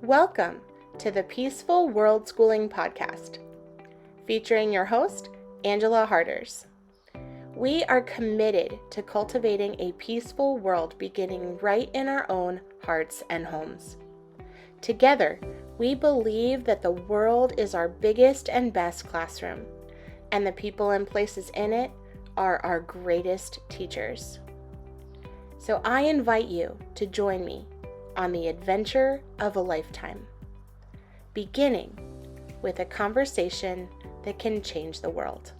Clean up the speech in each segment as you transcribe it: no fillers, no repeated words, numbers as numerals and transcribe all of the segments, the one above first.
Welcome to the Peaceful Worldschooling Podcast, featuring your host, Angela Harders. We are committed to cultivating a peaceful world beginning right in our own hearts and homes. Together, we believe that the world is our biggest and best classroom, and the people and places in it are our greatest teachers. So I invite you to join me on the adventure of a lifetime, beginning with a conversation that can change the world.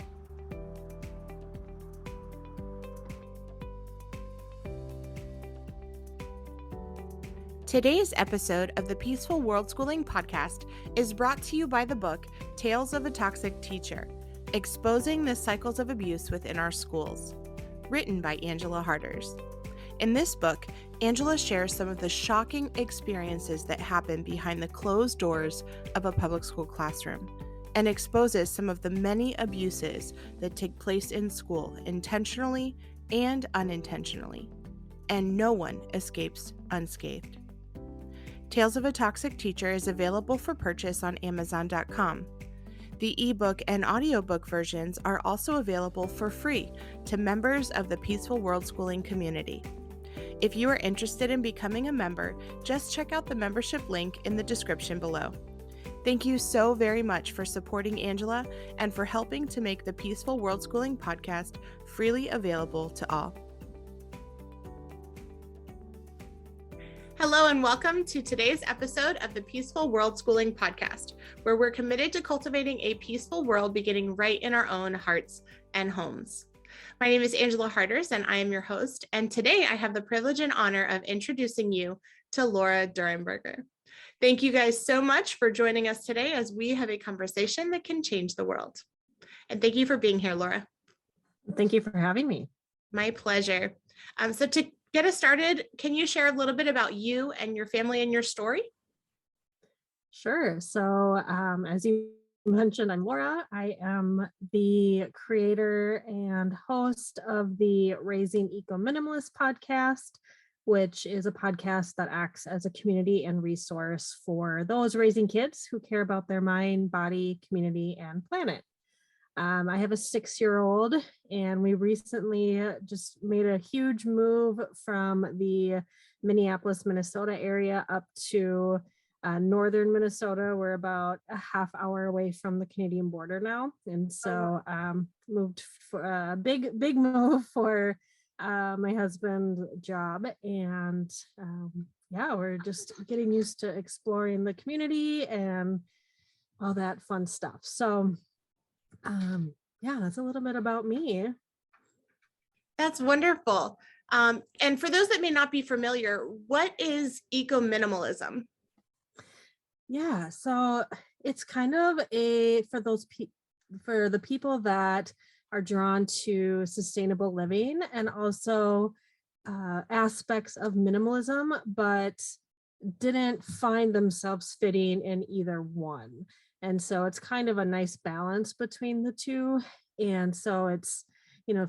Today's episode of the Peaceful Worldschooling Podcast is brought to you by the book Tales of a Toxic Teacher: Exposing the Cycles of Abuse Within Our Schools, written by Angela Harders. In this book, Angela shares some of the shocking experiences that happen behind the closed doors of a public school classroom and exposes some of the many abuses that take place in school intentionally and unintentionally, and no one escapes unscathed. Tales of a Toxic Teacher is available for purchase on Amazon.com. The ebook and audiobook versions are also available for free to members of the Peaceful Worldschooling community. If you are interested in becoming a member, just check out the membership link in the description below. Thank you so very much for supporting Angela and for helping to make the Peaceful Worldschooling Podcast freely available to all. Hello and welcome to today's episode of the Peaceful Worldschooling Podcast, where we're committed to cultivating a peaceful world beginning right in our own hearts and homes. My name is Angela Harders and I am your host, and today I have the privilege and honor of introducing you to Laura Durenberger. Thank you guys so much for joining us today as we have a conversation that can change the world. And thank you for being here, Laura. Thank you for having me. My pleasure. So to get us started, can you share a little bit about you and your family and your story? Sure. So as you mentioned, I'm Laura. I am the creator and host of the Raising Eco-Minimalists podcast, which is a podcast that acts as a community and resource for those raising kids who care about their mind, body, community, and planet. I have a 6-year-old, and we recently just made a huge move from the Minneapolis, Minnesota area up to northern Minnesota. We're about a half hour away from the Canadian border now. And so moved for a big move for my husband's job. And we're just getting used to exploring the community and all that fun stuff. So that's a little bit about me. That's wonderful. And for those that may not be familiar, what is eco-minimalism? Yeah, so it's kind of for the people that are drawn to sustainable living and also aspects of minimalism, but didn't find themselves fitting in either one. And so it's kind of a nice balance between the two. And so it's,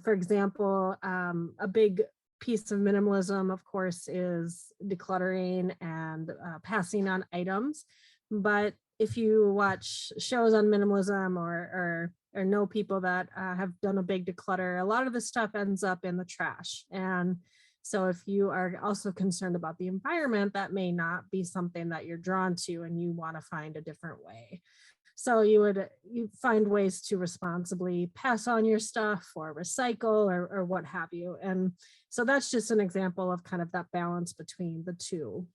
for example, a big piece of minimalism, of course, is decluttering and passing on items. But if you watch shows on minimalism or know people that have done a big declutter, a lot of the stuff ends up in the trash. And so if you are also concerned about the environment, that may not be something that you're drawn to and you want to find a different way. So you find ways to responsibly pass on your stuff or recycle or what have you. And so that's just an example of kind of that balance between the two.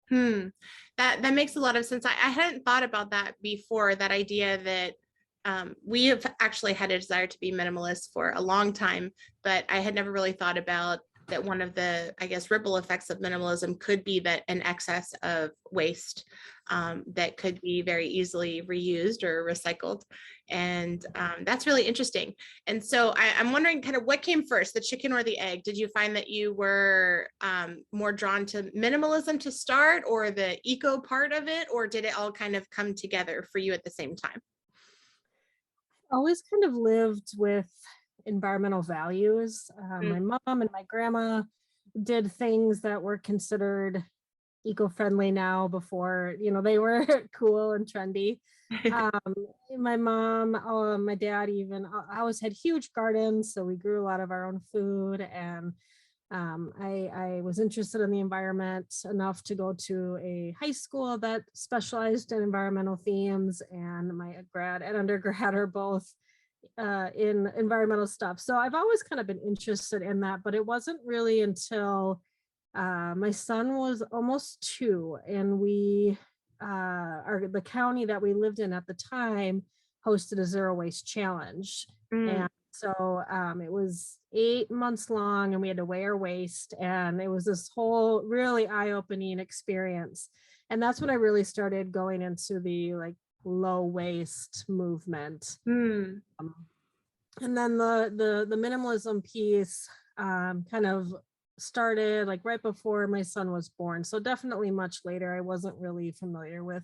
That makes a lot of sense. I hadn't thought about that before, that idea that we have actually had a desire to be minimalist for a long time, but I had never really thought about that one of the, ripple effects of minimalism could be that an excess of waste that could be very easily reused or recycled. And that's really interesting. And so I'm wondering kind of what came first, the chicken or the egg? Did you find that you were more drawn to minimalism to start, or the eco part of it, or did it all kind of come together for you at the same time? Always kind of lived with environmental values. My mom and my grandma did things that were considered eco-friendly now. Before, they were cool and trendy. My mom, my dad even always had huge gardens, so we grew a lot of our own food. And I was interested in the environment enough to go to a high school that specialized in environmental themes, and my grad and undergrad are both in environmental stuff. So I've always kind of been interested in that, but it wasn't really until my son was almost 2, and the county that we lived in at the time hosted a zero waste challenge. And so it was 8 months long, and we had to weigh our waste, and it was this whole really eye-opening experience. And that's when I really started going into the low waste movement. And then the minimalism piece kind of started right before my son was born. So definitely much later. I wasn't really familiar with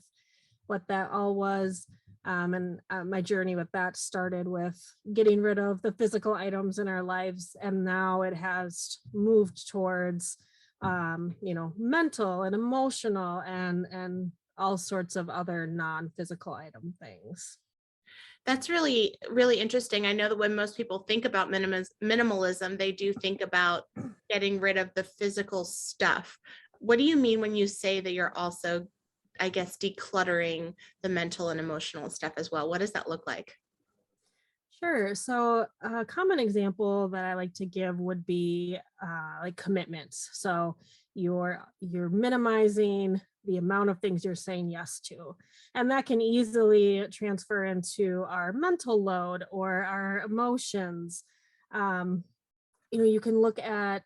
what that all was. And my journey with that started with getting rid of the physical items in our lives. And now it has moved towards, mental and emotional and all sorts of other non-physical item things. That's really, really interesting. I know that when most people think about minimalism, they do think about getting rid of the physical stuff. What do you mean when you say that you're also, I guess, decluttering the mental and emotional stuff as well? What does that look like? Sure. So a common example that I like to give would be commitments. So you're minimizing the amount of things you're saying yes to, and that can easily transfer into our mental load or our emotions. You can look at,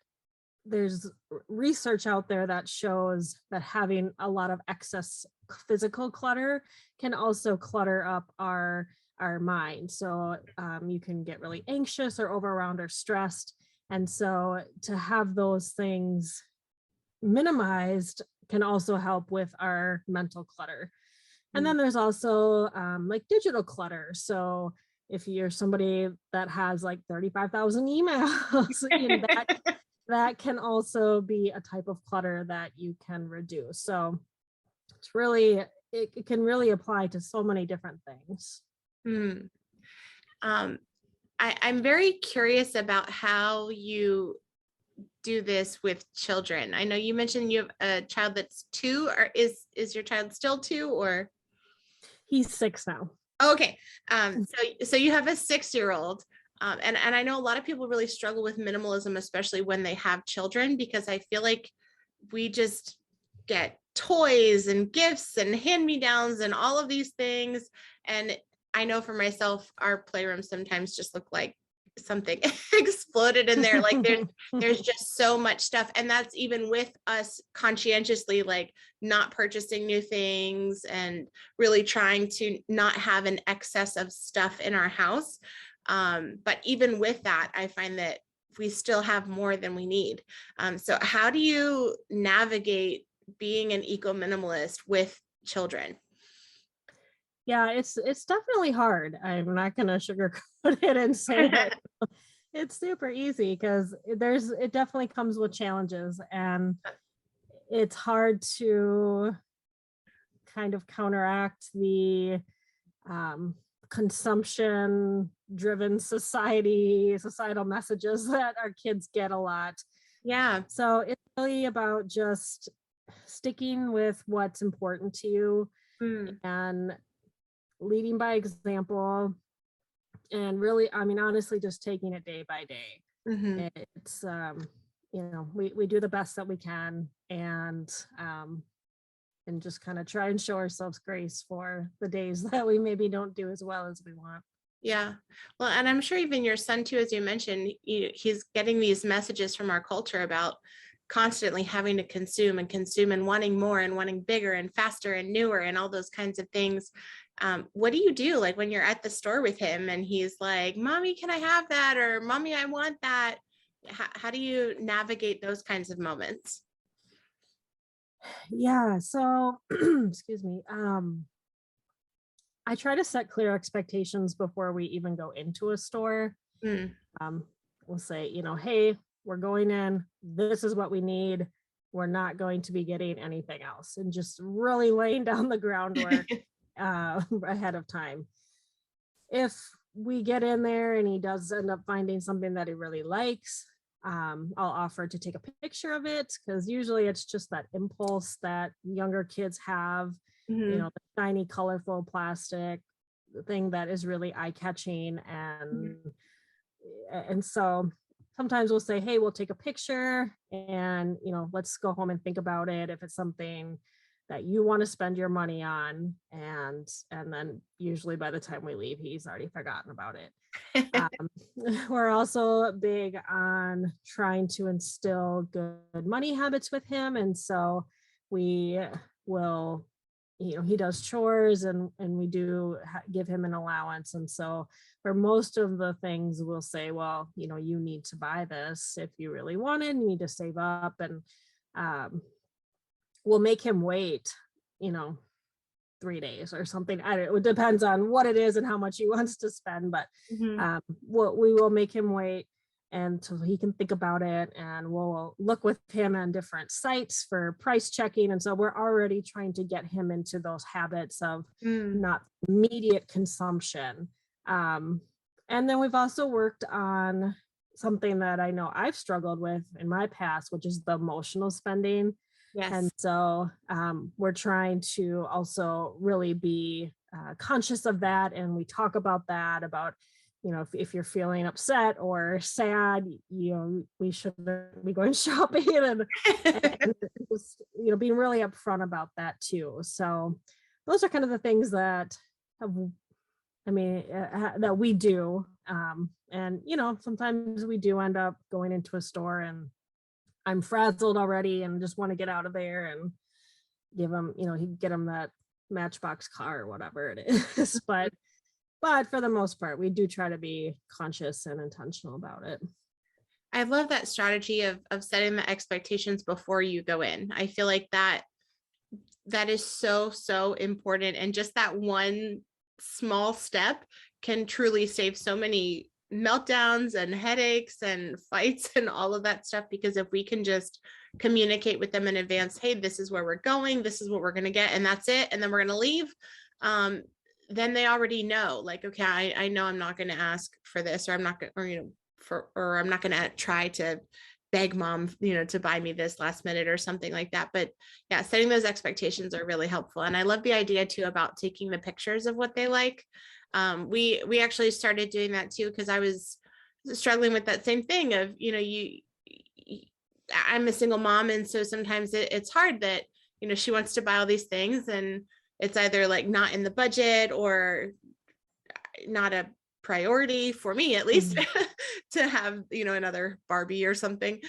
there's research out there that shows that having a lot of excess physical clutter can also clutter up our mind. So you can get really anxious or overwhelmed or stressed. And so to have those things minimized can also help with our mental clutter. And then there's also digital clutter. So if you're somebody that has 35,000 emails, that can also be a type of clutter that you can reduce. So it's really, it can really apply to so many different things. I'm very curious about how you do this with children. I know you mentioned you have a child that's 2, or is your child still 2, or? He's 6 now. Okay. So you have a 6-year-old. And I know a lot of people really struggle with minimalism, especially when they have children, because I feel like we just get toys and gifts and hand-me-downs and all of these things. And I know for myself, our playroom sometimes just look like something exploded in there. There's just so much stuff. And that's even with us conscientiously not purchasing new things and really trying to not have an excess of stuff in our house. But even with that, I find that we still have more than we need. So how do you navigate being an eco-minimalist with children? Yeah, it's definitely hard. I'm not going to sugarcoat it and say that it's super easy, because it definitely comes with challenges, and it's hard to kind of counteract the consumption driven societal messages that our kids get a lot. Yeah. So it's really about just sticking with what's important to you and leading by example, and really, honestly, just taking it day by day. It's we do the best that we can, and just kind of try and show ourselves grace for the days that we maybe don't do as well as we want. Yeah. Well, and I'm sure even your son too, as you mentioned, he's getting these messages from our culture about constantly having to consume and wanting more and wanting bigger and faster and newer and all those kinds of things. What do you do when you're at the store with him and he's like, "Mommy, can I have that?" or "Mommy, I want that"? How do you navigate those kinds of moments? Yeah. So, excuse me. I try to set clear expectations before we even go into a store. We'll say, hey, we're going in. This is what we need. we're not going to be getting anything else, and just really laying down the groundwork ahead of time. If we get in there and he does end up finding something that he really likes, I'll offer to take a picture of it, because usually it's just that impulse that younger kids have, you know, the shiny, colorful plastic thing that is really eye-catching. And so sometimes we'll say, hey, we'll take a picture and, you know, let's go home and think about it if it's something that you want to spend your money on. And then usually by the time we leave, he's already forgotten about it. We're also big on trying to instill good money habits with him. And so we will, you know, he does chores, and we do give him an allowance. And so for most of the things, we'll say, well, you know, you need to buy this if you really want it, you need to save up. And we'll make him wait, you know, 3 days or something. It depends on what it is and how much he wants to spend, but we will make him wait until he can think about it, and we'll look with him on different sites for price checking. And so we're already trying to get him into those habits of not immediate consumption. And then we've also worked on something that I know I've struggled with in my past, which is the emotional spending. Yes. And so we're trying to also really be conscious of that. And we talk about that, about, you know, if you're feeling upset or sad, you know, we shouldn't be going shopping, and just, you know, being really upfront about that too. So those are kind of the things that that we do. And, you know, sometimes we do end up going into a store and I'm frazzled already and just want to get out of there and give him, you know, get him that Matchbox car or whatever it is. But for the most part, we do try to be conscious and intentional about it. I love that strategy of setting the expectations before you go in. I feel like that is so important. And just that one small step can truly save so many meltdowns and headaches and fights and all of that stuff, because if we can just communicate with them in advance, hey, this is where we're going, this is what we're going to get, and that's it, and then we're going to leave, then they already know, like, okay, I know I'm not going to ask for this, or I'm not going, or, you know, or I'm not going to try to beg mom, you know, to buy me this last minute or something like that. But yeah, setting those expectations are really helpful. And I love the idea too about taking the pictures of what they like. We actually started doing that too, because I was struggling with that same thing of, you know, I'm a single mom. And so sometimes it's hard that, you know, she wants to buy all these things and it's either like not in the budget or not a priority for me, at least, to have, you know, another Barbie or something,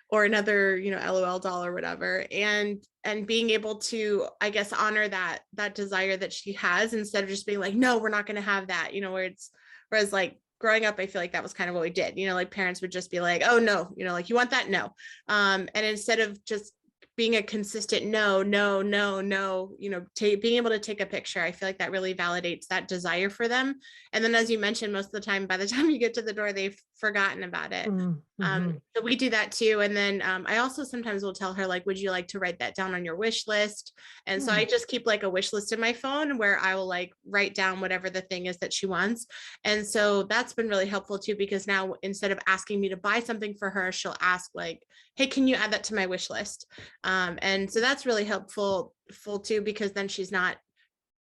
or another, you know, LOL doll or whatever. And being able to, I guess, honor that desire that she has, instead of just being like, no, we're not going to have that, you know, whereas like growing up, I feel like that was kind of what we did, you know, like parents would just be like, oh no, you know, like, you want that? No. And instead of just being a consistent no, you know, being able to take a picture, I feel like that really validates that desire for them. And then, as you mentioned, most of the time, by the time you get to the door, they've forgotten about it. So we do that too. And then I also sometimes will tell her, like, would you like to write that down on your wish list? And so I just keep like a wish list in my phone where I will like write down whatever the thing is that she wants. And so that's been really helpful too, because now instead of asking me to buy something for her, she'll ask like, hey, can you add that to my wish list? And so that's really helpful too, because then she's not,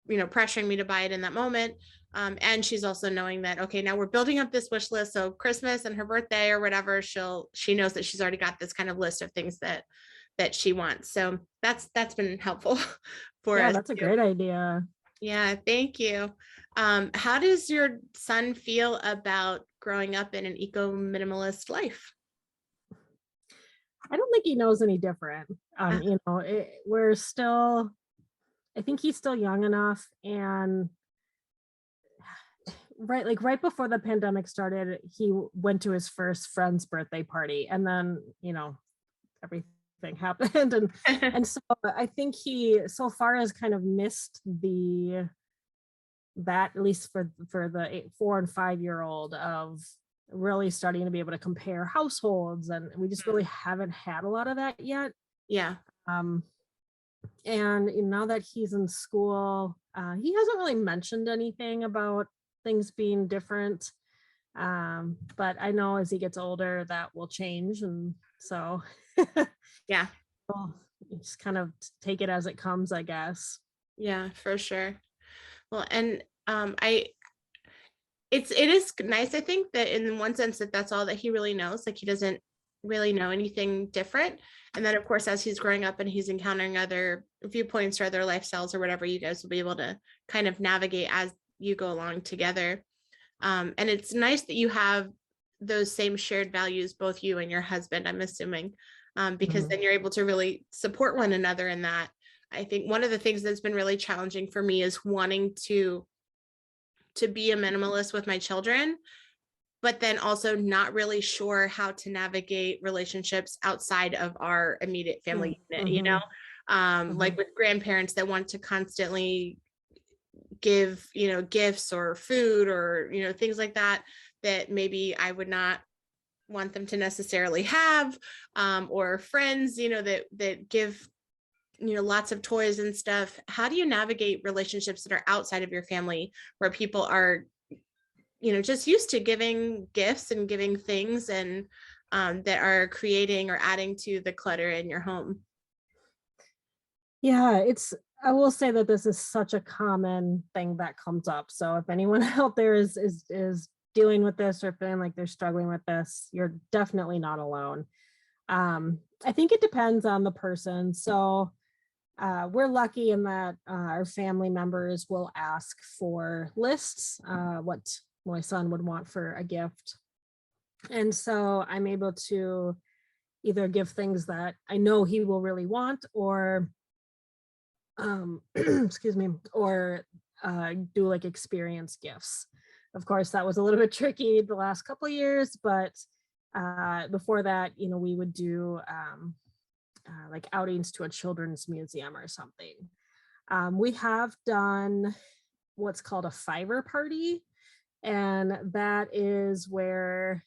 you know, pressuring me to buy it in that moment. And she's also knowing that, okay, now we're building up this wish list. So Christmas and her birthday or whatever, she knows that she's already got this kind of list of things that she wants. So that's been helpful for us. Yeah, that's a great idea. Yeah, thank you. How does your son feel about growing up in an eco-minimalist life? I don't think he knows any different. You know, we're still, I think he's still young enough, and right before the pandemic started, he went to his first friend's birthday party, and then, you know, everything happened. And so I think he so far has kind of missed that, at least for the 4 and 5 year old, of really starting to be able to compare households, and we just really haven't had a lot of that yet. Yeah. And now that he's in school, he hasn't really mentioned anything about things being different. But I know as he gets older that will change. And so Yeah. we'll just kind of take it as it comes, I guess. Yeah, for sure. Well, and it is nice, I think, that in one sense that's all that he really knows. Like, he doesn't really know anything different. And then, of course, as he's growing up and he's encountering other viewpoints or other lifestyles or whatever, you guys will be able to kind of navigate as you go along together. And it's nice that you have those same shared values, both you and your husband, I'm assuming, because then you're able to really support one another in that. I think one of the things that's been really challenging for me is wanting to be a minimalist with my children, but then also not really sure how to navigate relationships outside of our immediate family unit, like with grandparents that want to constantly give, gifts or food or, things like that, that maybe I would not want them to necessarily have, or friends, that give, lots of toys and stuff. How do you navigate relationships that are outside of your family where people are, just used to giving gifts and giving things, and that are creating or adding to the clutter in your home? Yeah, I will say that this is such a common thing that comes up. So if anyone out there is dealing with this or feeling like they're struggling with this, you're definitely not alone. I think it depends on the person. So we're lucky in that our family members will ask for lists, what my son would want for a gift. And so I'm able to either give things that I know he will really want, or excuse me, or do like experience gifts. Of course, that was a little bit tricky the last couple of years, but before that, we would do like outings to a children's museum or something. We have done what's called a fiver party, and that is where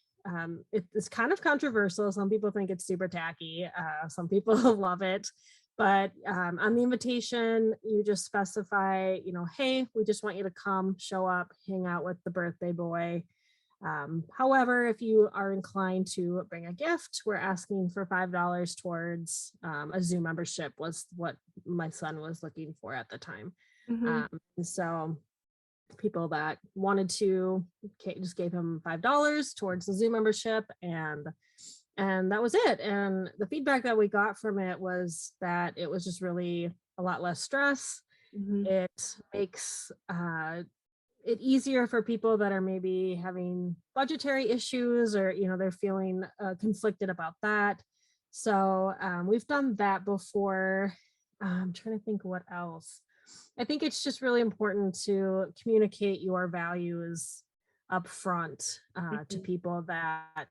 it's kind of controversial. Some people think it's super tacky. Some people love it. But on the invitation, you just specify, hey, we just want you to come, show up, hang out with the birthday boy. However, if you are inclined to bring a gift, we're asking for $5 towards a zoo membership, was what my son was looking for at the time. And so people that wanted to just gave him $5 towards the zoo membership, and that was it. And the feedback that we got from it was that it was just really a lot less stress. It makes it easier for people that are maybe having budgetary issues, or they're feeling conflicted about that. So we've done that before. I'm trying to think what else. I think it's just really important to communicate your values up front to people that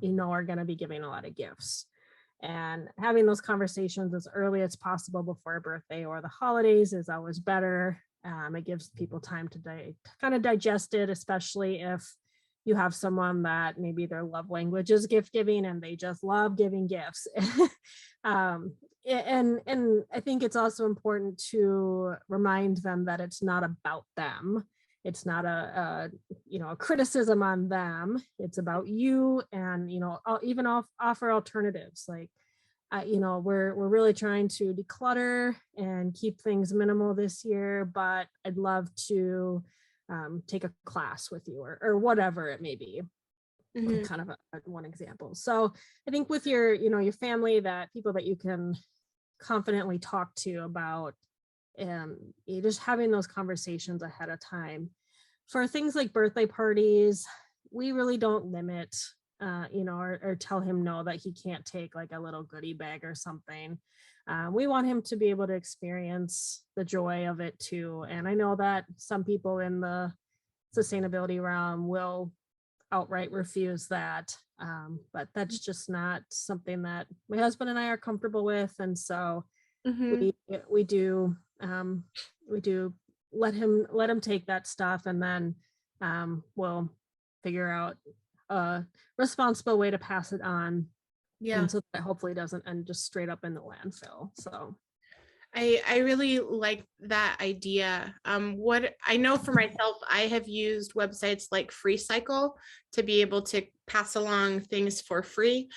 are going to be giving a lot of gifts, and having those conversations as early as possible before a birthday or the holidays is always better. It gives people time to kind of digest it, especially if you have someone that maybe their love language is gift giving and they just love giving gifts. And I think it's also important to remind them that it's not about them. It's not a criticism on them. It's about you. And I'll even offer alternatives. Like we're really trying to declutter and keep things minimal this year, but I'd love to take a class with you, or whatever it may be. Kind of one example. So I think with your your family, that people that you can confidently talk to about, just having those conversations ahead of time. For things like birthday parties, we really don't limit or tell him no, that he can't take like a little goodie bag or something. We want him to be able to experience the joy of it too. And I know that some people in the sustainability realm will outright refuse that. But that's just not something that my husband and I are comfortable with. And so we do let him take that stuff, and then we'll figure out a responsible way to pass it on. Yeah. And so that hopefully doesn't end just straight up in the landfill. So I really like that idea. What I know for myself, I have used websites like FreeCycle to be able to pass along things for free.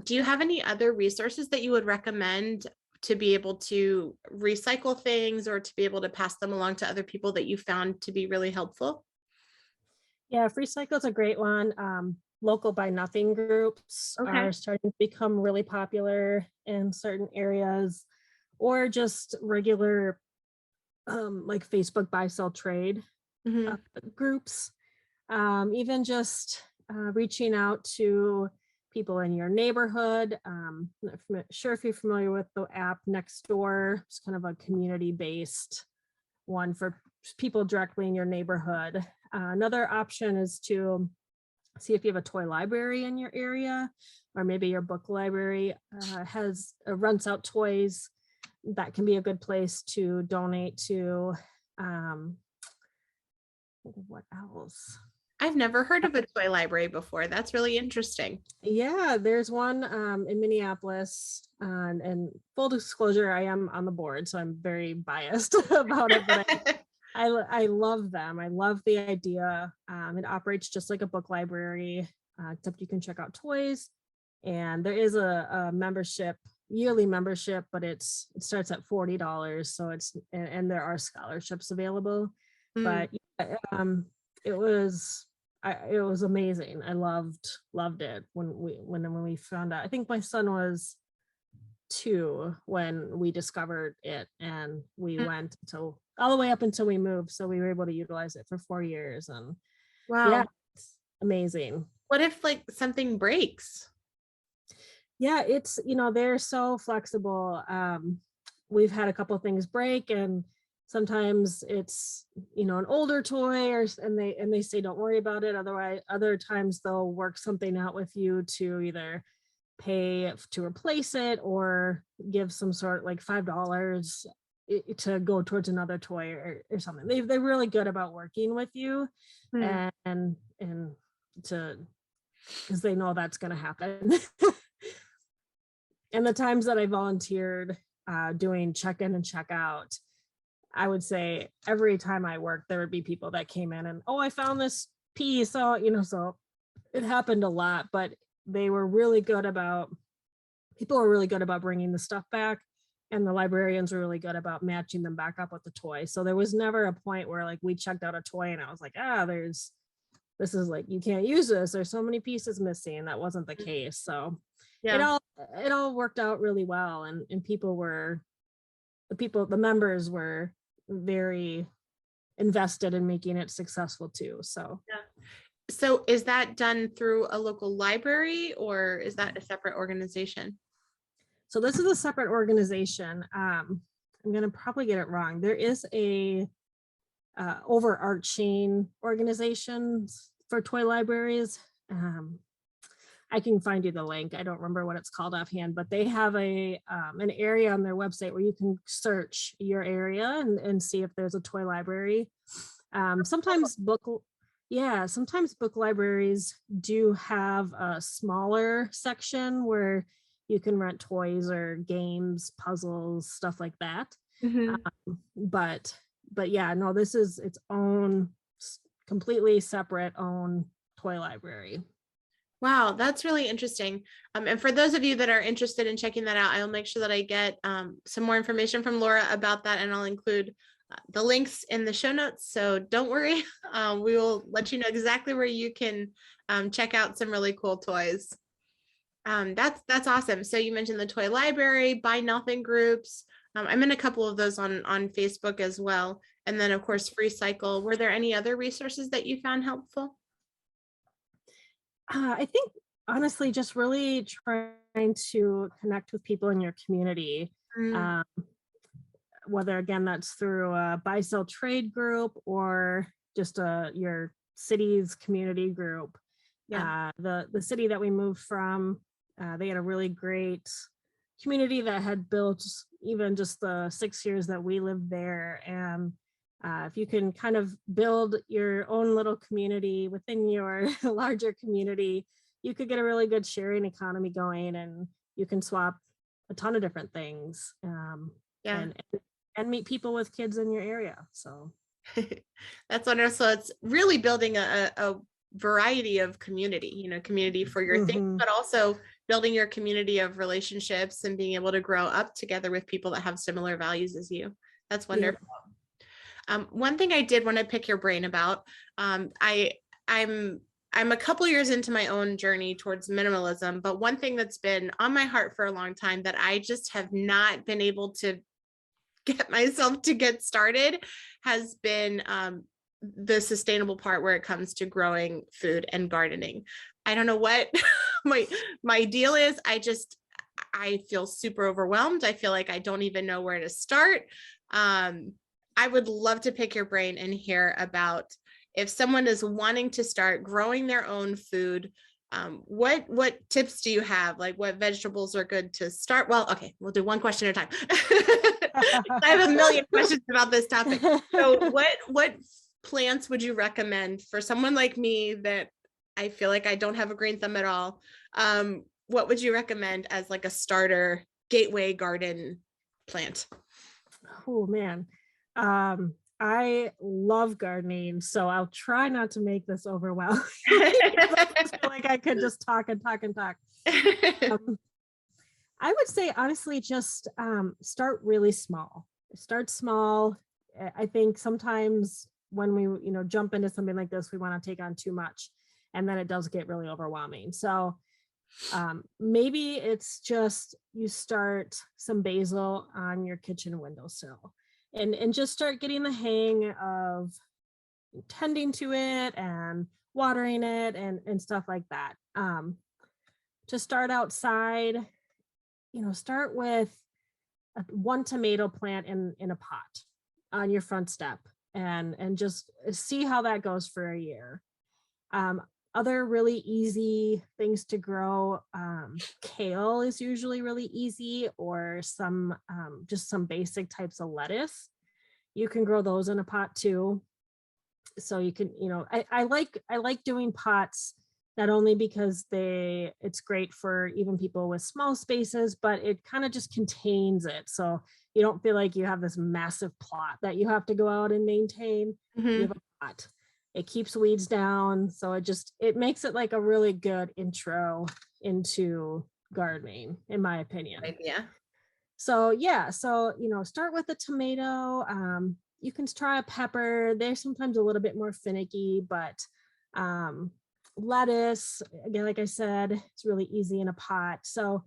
Do you have any other resources that you would recommend to be able to recycle things or to be able to pass them along to other people that you found to be really helpful? yeah, FreeCycle is a great one. Local Buy Nothing groups Okay. are starting to become really popular in certain areas, or just regular like Facebook buy sell trade Mhm. groups. Even just reaching out to people in your neighborhood. Not sure if you're familiar with the app Nextdoor. It's kind of a community-based one for people directly in your neighborhood. Another option is to see if you have a toy library in your area, or maybe your book library has rents out toys. That can be a good place to donate to. What else? I've never heard of a toy library before. That's really interesting. Yeah, there's one in Minneapolis, and full disclosure, I am on the board, so I'm very biased about it. But I love them. I love the idea. It operates just like a book library, except you can check out toys, and there is a membership, yearly membership, but it starts at $40. So and there are scholarships available. Mm. But it was it was amazing. I loved it when we found out. I think my son was 2 when we discovered it, and we went until all the way up until we moved. So we were able to utilize it for 4 years, and yeah, Wow. it's amazing. What if like something breaks? Yeah, it's, they're so flexible. We've had a couple things break, and sometimes it's, an older toy, and they say don't worry about it. Otherwise, other times they'll work something out with you to either pay to replace it or give some sort, like $5 to go towards another toy or something. They're really good about working with you, Hmm. and to, because they know that's going to happen. And the times that I volunteered doing check-in and check-out, I would say every time I worked, there would be people that came in and, oh, I found this piece. So, so it happened a lot, but people were really good about bringing the stuff back. And the librarians were really good about matching them back up with the toy. So there was never a point where like we checked out a toy and I was like, this is like, you can't use this. There's so many pieces missing. That wasn't the case. So Yeah. it all worked out really well. And the members were very invested in making it successful too. So Yeah. So is that done through a local library or is that a separate organization? So this is a separate organization. I'm going to probably get it wrong. There is a overarching organization for toy libraries. I can find you the link. I don't remember what it's called offhand, but they have an area on their website where you can search your area and see if there's a toy library. Sometimes book libraries do have a smaller section where you can rent toys or games, puzzles, stuff like that. Mhm. But yeah, no, this is its own, completely separate own toy library. Wow, that's really interesting. And for those of you that are interested in checking that out, I'll make sure that I get some more information from Laura about that, and I'll include the links in the show notes. So don't worry, we will let you know exactly where you can check out some really cool toys. That's awesome. So you mentioned the toy library, buy nothing groups. I'm in a couple of those on Facebook as well. And then of course, FreeCycle. Were there any other resources that you found helpful? I think honestly, just really trying to connect with people in your community. Mm. Whether again that's through a buy sell trade group or just your city's community group. Yeah. The city that we moved from, they had a really great community that had built even just the 6 years that we lived there, and If you can kind of build your own little community within your larger community, you could get a really good sharing economy going, and you can swap a ton of different things, Yeah. and meet people with kids in your area. So That's wonderful. So it's really building a variety of community, community for your things, but also building your community of relationships and being able to grow up together with people that have similar values as you. That's wonderful. One thing I did want to pick your brain about, I'm a couple years into my own journey towards minimalism, but one thing that's been on my heart for a long time that I just have not been able to get myself to get started has been the sustainable part where it comes to growing food and gardening. I don't know what my deal is. I feel super overwhelmed. I feel like I don't even know where to start. I would love to pick your brain and hear about if someone is wanting to start growing their own food. What tips do you have? Like, what vegetables are good to start? Well, okay, we'll do one question at a time. I have a million questions about this topic. So what plants would you recommend for someone like me that I feel like I don't have a green thumb at all? What would you recommend as like a starter gateway garden plant? Oh man. I love gardening, so I'll try not to make this overwhelming. I feel like I could just talk and talk and talk. I would say, honestly, just start really small. Start small. I think sometimes when we, jump into something like this, we want to take on too much, and then it does get really overwhelming. So maybe it's just you start some basil on your kitchen windowsill. And just start getting the hang of tending to it and watering it and stuff like that. To start outside, start with one tomato plant in a pot on your front step and just see how that goes for a year. Other really easy things to grow, kale is usually really easy, or just some basic types of lettuce. You can grow those in a pot too. So you can, I like doing pots, not only because it's great for even people with small spaces, but it kind of just contains it. So you don't feel like you have this massive plot that you have to go out and maintain. You have a pot. It keeps weeds down. So it makes it like a really good intro into gardening, in my opinion. Yeah. So yeah, start with a tomato. You can try a pepper. They're sometimes a little bit more finicky, but lettuce, again, like I said, it's really easy in a pot. So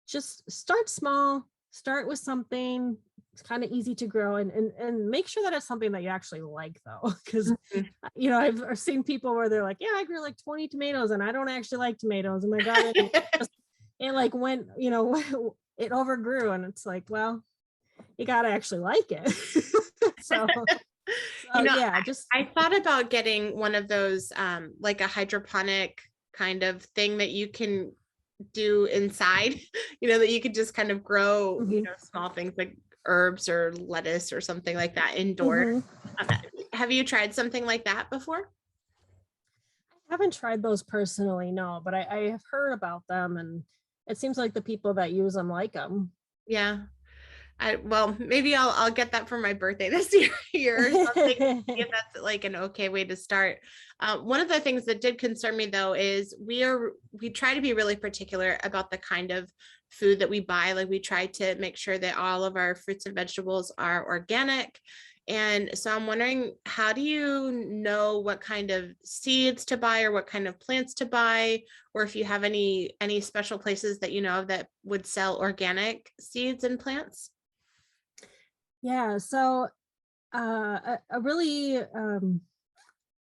just start small, start with something. It's kind of easy to grow, and make sure that it's something that you actually like, though, because I've seen people where they're like, yeah, I grew like 20 tomatoes and I don't actually like tomatoes. And my God, it like went, it overgrew, and it's like, well, you got to actually like it. so I thought about getting one of those like a hydroponic kind of thing that you can do inside, that you could just kind of grow, small things like herbs or lettuce or something like that indoors. Have you tried something like that before? I haven't tried those personally, no, but I have heard about them, and it seems like the people that use them like them. Yeah. Well, maybe I'll get that for my birthday this year or something. If that's like an okay way to start. One of the things that did concern me, though, is we try to be really particular about the kind of food that we buy. Like, we try to make sure that all of our fruits and vegetables are organic. And so I'm wondering, how do you know what kind of seeds to buy or what kind of plants to buy, or if you have any special places that that would sell organic seeds and plants? Yeah, so a really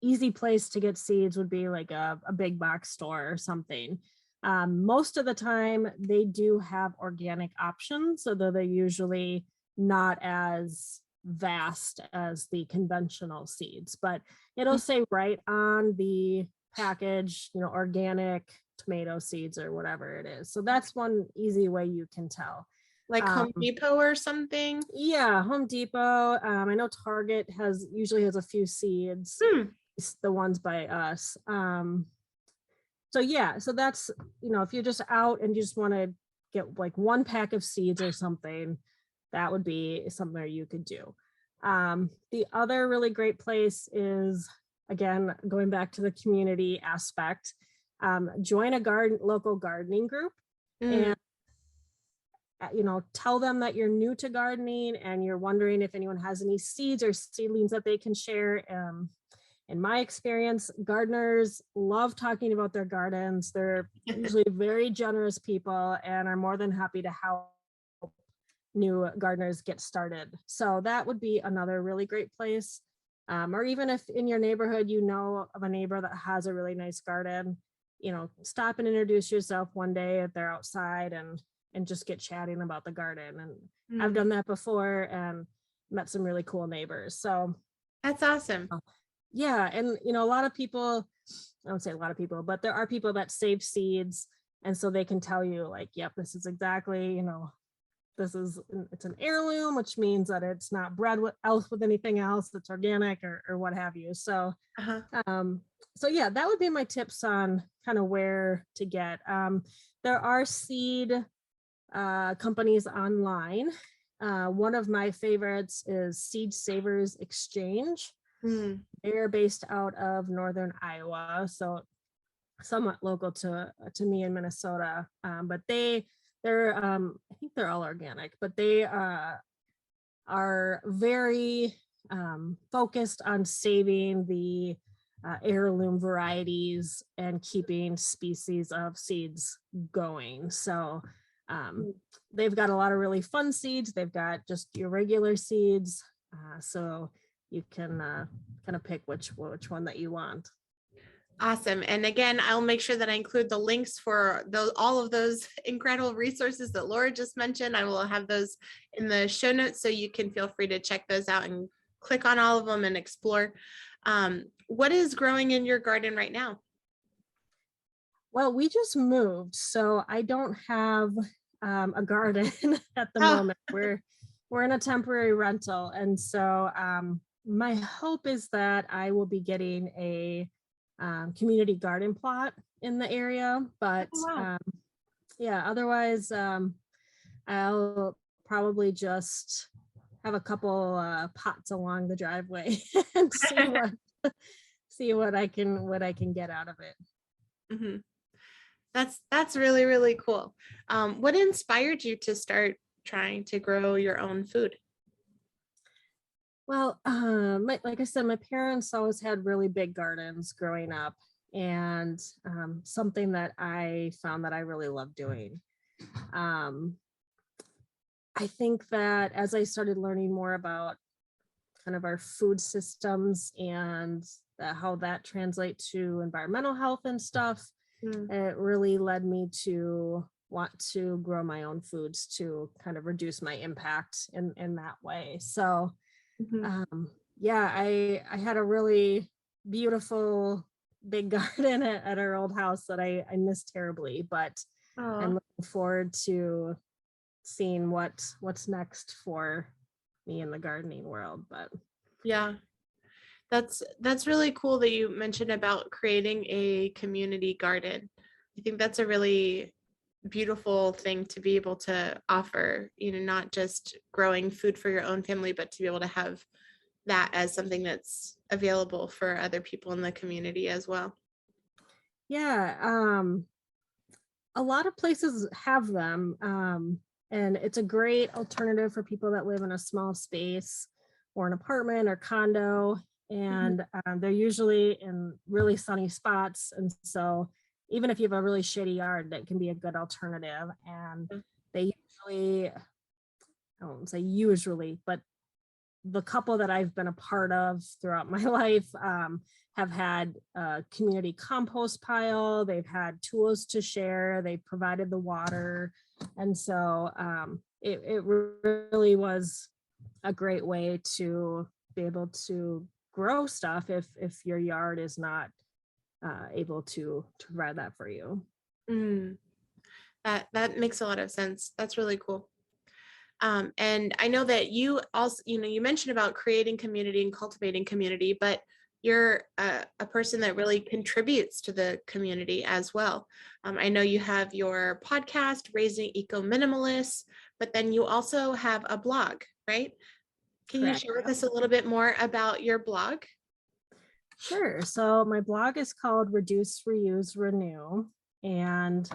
easy place to get seeds would be like a big box store or something. Most of the time they do have organic options, although they're usually not as vast as the conventional seeds, but it'll say right on the package, organic tomato seeds or whatever it is. So that's one easy way you can tell. Like Home Depot or something? Yeah, Home Depot. I know Target usually has a few seeds. It's the ones by us. So yeah, so that's, if you're just out and you just want to get like one pack of seeds or something, that would be something you could do. The other really great place is, again, going back to the community aspect, join a local gardening group and tell them that you're new to gardening and you're wondering if anyone has any seeds or seedlings that they can share. In my experience, gardeners love talking about their gardens. They're usually very generous people and are more than happy to help new gardeners get started. So that would be another really great place. Or even if in your neighborhood, you know of a neighbor that has a really nice garden, stop and introduce yourself one day if they're outside and just get chatting about the garden. And I've done that before and met some really cool neighbors. So that's awesome. Yeah. And, a lot of people, I don't say a lot of people, but there are people that save seeds. And so they can tell you like, yep, this is exactly, it's an heirloom, which means that it's not bred with anything else that's organic or what have you. So, so yeah, that would be my tips on kind of where to get. There are seed companies online. One of my favorites is Seed Savers Exchange. They're based out of northern Iowa, so somewhat local to me in Minnesota. But they're I think they're all organic, but they are very focused on saving the heirloom varieties and keeping species of seeds going. So they've got a lot of really fun seeds. They've got just your regular seeds. So you can kind of pick which one that you want. Awesome. And again, I'll make sure that I include the links for all of those incredible resources that Laura just mentioned. I will have those in the show notes, so you can feel free to check those out and click on all of them and explore. What is growing in your garden right now? Well, we just moved, so I don't have a garden at the moment. We're in a temporary rental. And so my hope is that I will be getting a community garden plot in the area, but yeah, otherwise I'll probably just have a couple pots along the driveway and see what I can get out of it. That's really, really cool. What inspired you to start trying to grow your own food? Well, like I said, my parents always had really big gardens growing up, and something that I found that I really love doing. I think that as I started learning more about kind of our food systems and how that translates to environmental health and stuff, it really led me to want to grow my own foods to kind of reduce my impact in that way. So yeah, I had a really beautiful big garden at our old house that I miss terribly, but I'm looking forward to seeing what's next for me in the gardening world. But yeah, that's really cool that you mentioned about creating a community garden. I think that's a really beautiful thing to be able to offer, not just growing food for your own family, but to be able to have that as something that's available for other people in the community as well. Yeah, a lot of places have them, and it's a great alternative for people that live in a small space or an apartment or condo, and they're usually in really sunny spots. And so even if you have a really shitty yard, that can be a good alternative. And they usually, I won't say usually, but the couple that I've been a part of throughout my life have had a community compost pile. They've had tools to share. They provided the water. And so it really was a great way to be able to grow stuff if your yard is not able to provide that for you. That makes a lot of sense. That's really cool. And I know that you also, you mentioned about creating community and cultivating community, but you're a person that really contributes to the community as well. I know you have your podcast, Raising Eco-Minimalists, but then you also have a blog, right? Can you Correct. share with us a little bit more about your blog? Sure. So my blog is called Reduce, Reuse, Renew, and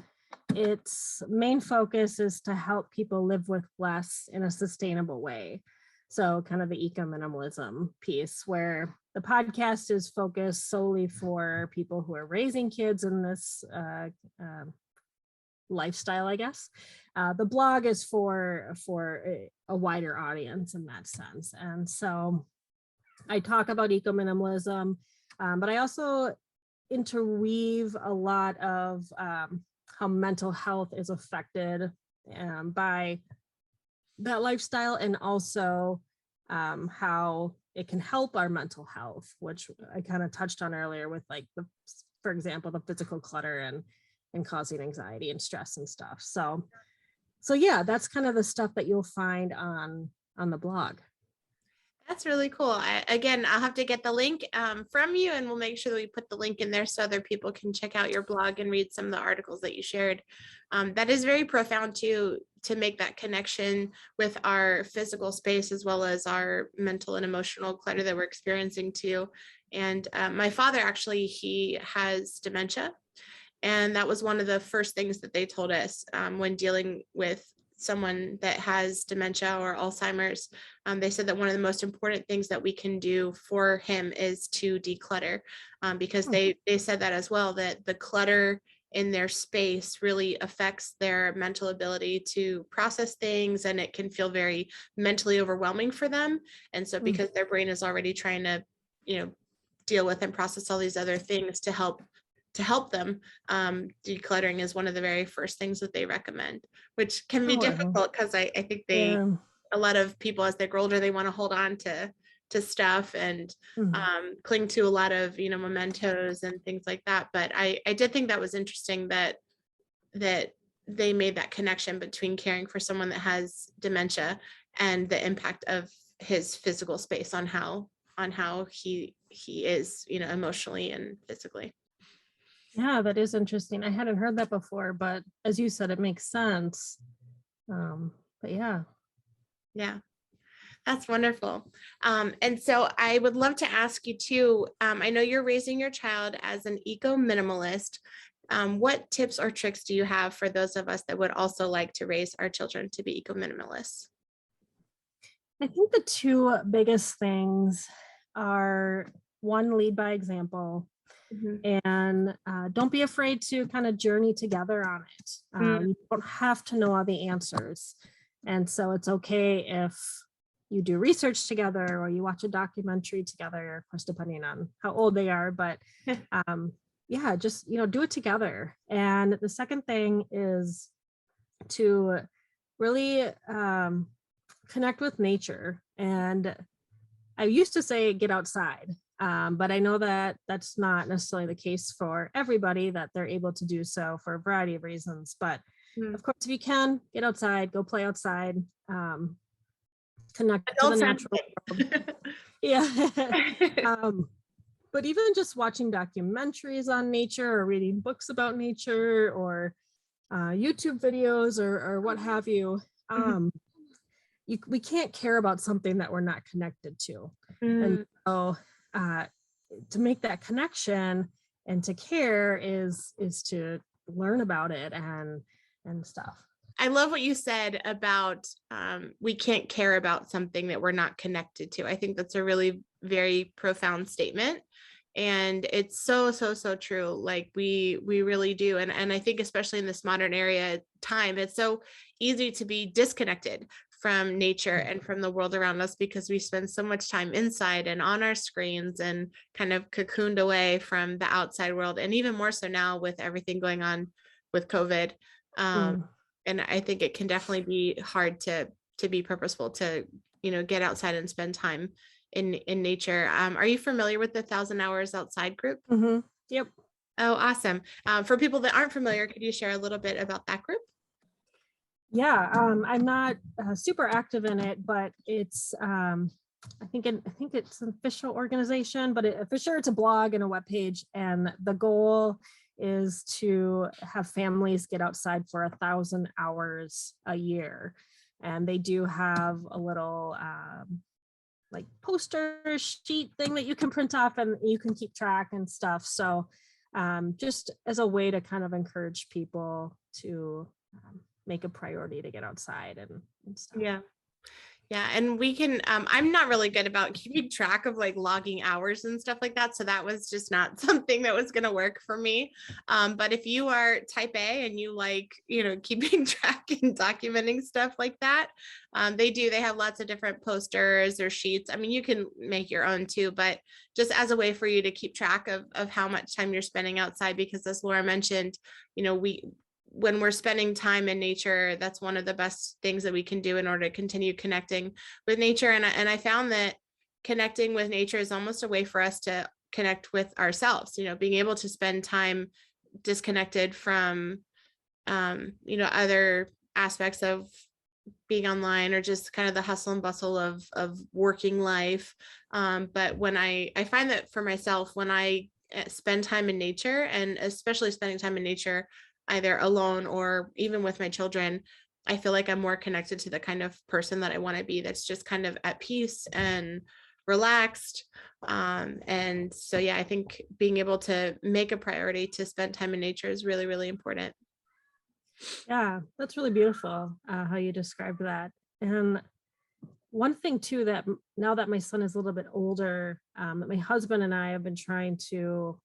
its main focus is to help people live with less in a sustainable way. So kind of the eco-minimalism piece, where the podcast is focused solely for people who are raising kids in this lifestyle, I guess. The blog is for a wider audience in that sense. And so I talk about eco-minimalism, but I also interweave a lot of how mental health is affected by that lifestyle, and also how it can help our mental health, which I kind of touched on earlier with, like, for example, the physical clutter and causing anxiety and stress and stuff. So yeah, that's kind of the stuff that you'll find on the blog. That's really cool. I'll have to get the link from you, and we'll make sure that we put the link in there so other people can check out your blog and read some of the articles that you shared. That is very profound too, to make that connection with our physical space as well as our mental and emotional clutter that we're experiencing too. And my father, actually, he has dementia. And that was one of the first things that they told us when dealing with someone that has dementia or Alzheimer's. They said that one of the most important things that we can do for him is to declutter, because they said that as well, that the clutter in their space really affects their mental ability to process things, and it can feel very mentally overwhelming for them. And so because their brain is already trying to, deal with and process all these other things to help them, decluttering is one of the very first things that they recommend, which can be difficult because I think a lot of people, as they grow older, they want to hold on to stuff and cling to a lot of mementos and things like that. But I did think that was interesting that they made that connection between caring for someone that has dementia and the impact of his physical space on how he is, emotionally and physically. Yeah, that is interesting. I hadn't heard that before, but as you said, it makes sense. But yeah. That's wonderful. And so I would love to ask you too, I know you're raising your child as an eco-minimalist. What tips or tricks do you have for those of us that would also like to raise our children to be eco-minimalists? I think the two biggest things are, one, lead by example. And don't be afraid to kind of journey together on it. You don't have to know all the answers. And so it's okay if you do research together or you watch a documentary together, of course, depending on how old they are. But yeah, just, do it together. And the second thing is to really connect with nature. And I used to say get outside. But I know that that's not necessarily the case for everybody, that they're able to do so for a variety of reasons. But of course, if you can, get outside, go play outside, connect to the natural world. Yeah. But even just watching documentaries on nature or reading books about nature or YouTube videos or what have you, we can't care about something that we're not connected to. And so to make that connection and to care is to learn about it and stuff. I love what you said about we can't care about something that we're not connected to. I think that's a really very profound statement. And it's so true. Like we really do. And I think especially in this modern time, it's so easy to be disconnected from nature and from the world around us because we spend so much time inside and on our screens and kind of cocooned away from the outside world. And even more so now with everything going on with COVID. And I think it can definitely be hard to be purposeful, to, get outside and spend time in nature. Are you familiar with the 1,000 Hours Outside group? Yep. Oh, awesome. For people that aren't familiar, could you share a little bit about that group? Yeah, I'm not super active in it, but it's I think it's an official organization, but for sure it's a blog and a webpage, and the goal is to have families get outside for 1,000 hours a year, and they do have a little like poster sheet thing that you can print off and you can keep track and stuff. So just as a way to kind of encourage people to make a priority to get outside and stuff. Yeah. Yeah. And we can, I'm not really good about keeping track of like logging hours and stuff like that. So that was just not something that was going to work for me. But if you are type A and you like, keeping track and documenting stuff like that, they have lots of different posters or sheets. I mean, you can make your own too, but just as a way for you to keep track of how much time you're spending outside, because as Laura mentioned, when we're spending time in nature, that's one of the best things that we can do in order to continue connecting with nature. And I found that connecting with nature is almost a way for us to connect with ourselves, being able to spend time disconnected from, other aspects of being online or just kind of the hustle and bustle of working life. But when I find that for myself, when I spend time in nature, and especially spending time in nature, either alone or even with my children, I feel like I'm more connected to the kind of person that I want to be, that's just kind of at peace and relaxed. And so, yeah, I think being able to make a priority to spend time in nature is really, really important. Yeah, that's really beautiful how you described that. And one thing too, that now that my son is a little bit older, that my husband and I have been trying to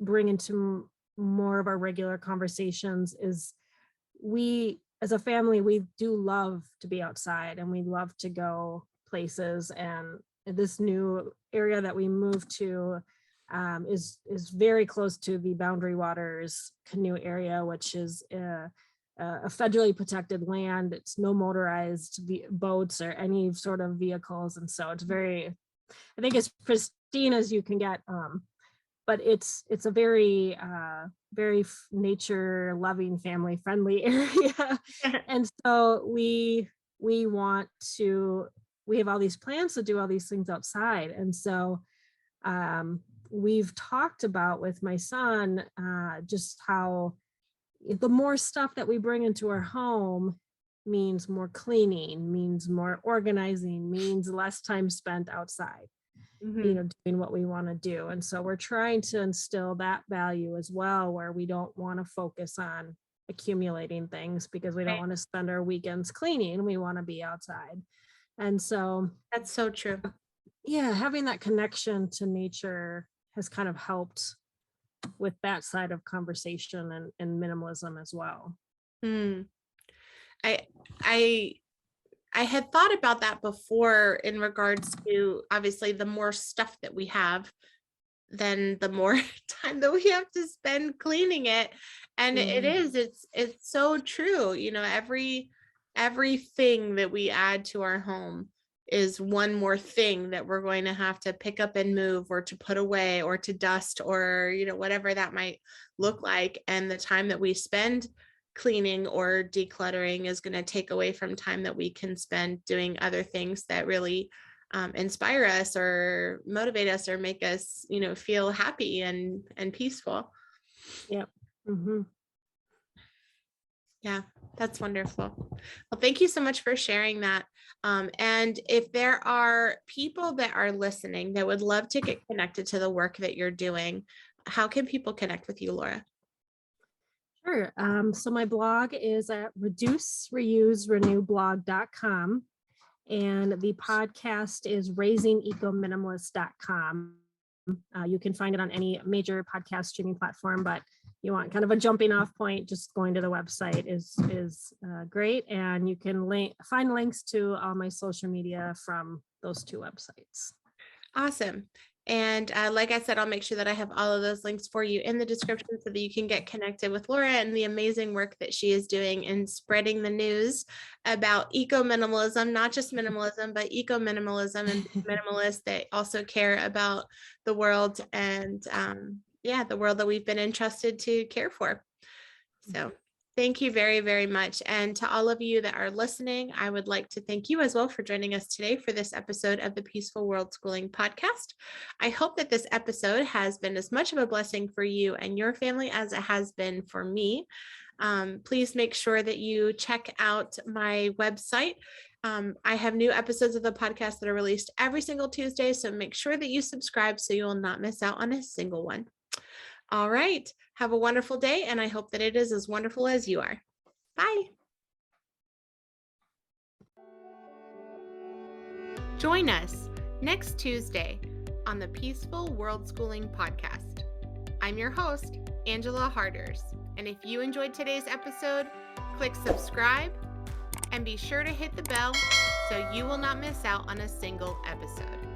bring into more of our regular conversations is, we as a family, we do love to be outside and we love to go places. And this new area that we moved to is very close to the Boundary Waters canoe area, which is a federally protected land. It's no motorized boats or any sort of vehicles, and so it's very, I think, as pristine as you can get. But it's a very very nature loving, family friendly area. And so we have all these plans to do all these things outside. And so we've talked about with my son just how the more stuff that we bring into our home means more cleaning, means more organizing, means less time spent outside, doing what we want to do. And so we're trying to instill that value as well, where we don't want to focus on accumulating things because we don't want to spend our weekends cleaning. We want to be outside. And so That's so true. Yeah, having that connection to nature has kind of helped with that side of conversation and minimalism as well. I had thought about that before in regards to, obviously, the more stuff that we have, then the more time that we have to spend cleaning it. And it's so true. Everything that we add to our home is one more thing that we're going to have to pick up and move, or to put away, or to dust, or, whatever that might look like. And the time that we spend cleaning or decluttering is going to take away from time that we can spend doing other things that really inspire us or motivate us or make us, feel happy and peaceful. Yep. Mm-hmm. Yeah, that's wonderful. Well, thank you so much for sharing that. And if there are people that are listening that would love to get connected to the work that you're doing, how can people connect with you, Laura? Sure. So my blog is at reduceReuseRenewblog.com, and the podcast is RaisingEco-Minimalists.com. You can find it on any major podcast streaming platform, but you want kind of a jumping off point, just going to the website is great. And you can find links to all my social media from those two websites. Awesome. And like I said, I'll make sure that I have all of those links for you in the description so that you can get connected with Laura and the amazing work that she is doing in spreading the news about eco-minimalism, not just minimalism, but eco-minimalism, and minimalists that also care about the world and the world that we've been entrusted to care for. So Thank you very, very much. And to all of you that are listening, I would like to thank you as well for joining us today for this episode of the Peaceful Worldschooling Podcast. I hope that this episode has been as much of a blessing for you and your family as it has been for me. Please make sure that you check out my website. I have new episodes of the podcast that are released every single Tuesday, so make sure that you subscribe so you will not miss out on a single one. All right. Have a wonderful day, and I hope that it is as wonderful as you are. Bye. Join us next Tuesday on the Peaceful Worldschooling Podcast. I'm your host, Angela Harders, and if you enjoyed today's episode, click subscribe and be sure to hit the bell so you will not miss out on a single episode.